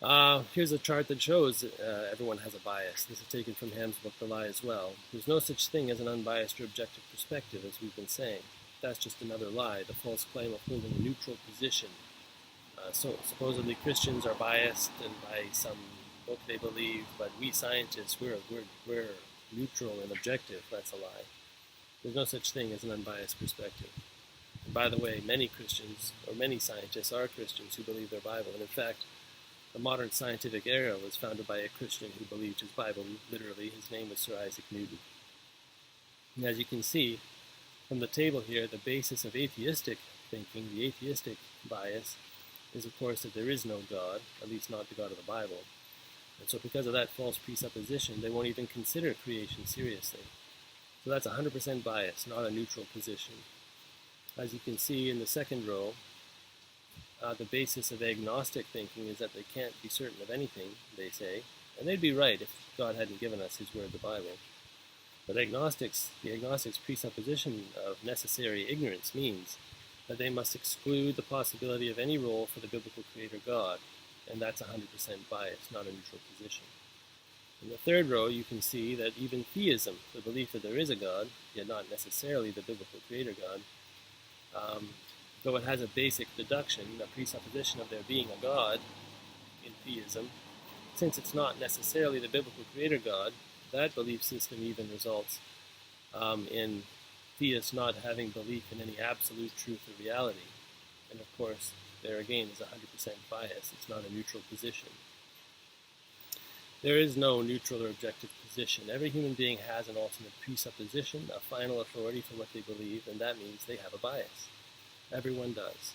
Here's a chart that shows everyone has a bias. This is taken from Ham's book, The Lie as well. There's no such thing as an unbiased or objective perspective, as we've been saying. That's just another lie, the false claim of holding a neutral position. So supposedly Christians are biased and by some book they believe, but we scientists, we're neutral and objective. That's a lie. There's no such thing as an unbiased perspective. And by the way, many Christians, or many scientists, are Christians who believe their Bible. And in fact, the modern scientific era was founded by a Christian who believed his Bible literally. His name was Sir Isaac Newton. And as you can see from the table here, the basis of atheistic thinking, the atheistic bias, is of course that there is no God, at least not the God of the Bible. And so because of that false presupposition, they won't even consider creation seriously. So that's 100% bias, not a neutral position. As you can see in the second row, the basis of agnostic thinking is that they can't be certain of anything, they say. And they'd be right if God hadn't given us his word, the Bible. But the agnostics' presupposition of necessary ignorance means that they must exclude the possibility of any role for the biblical creator God, and that's 100% bias, not a neutral position. In the third row, you can see that even theism, the belief that there is a God, yet not necessarily the biblical creator God, though it has a basic deduction, a presupposition of there being a God in theism, since it's not necessarily the biblical creator God, that belief system even results in theists not having belief in any absolute truth or reality. And of course, there again is 100% bias. It's not a neutral position. There is no neutral or objective position. Every human being has an ultimate presupposition, a final authority for what they believe, and that means they have a bias. Everyone does.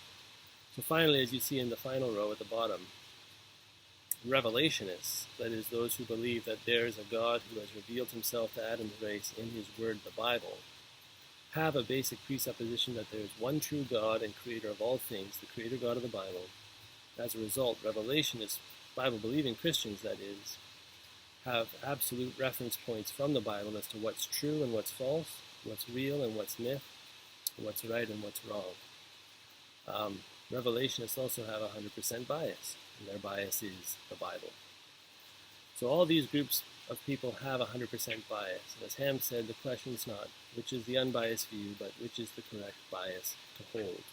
So finally, as you see in the final row at the bottom, revelationists, that is, those who believe that there is a God who has revealed himself to Adam's race in his word, the Bible, have a basic presupposition that there is one true God and creator of all things, the creator God of the Bible. As a result, revelationists, Bible-believing Christians, that is, have absolute reference points from the Bible as to what's true and what's false, what's real and what's myth, what's right and what's wrong. Revelationists also have 100% bias, and their bias is the Bible. So all these groups of people have 100% bias. And as Ham said, the question is not which is the unbiased view, but which is the correct bias to hold.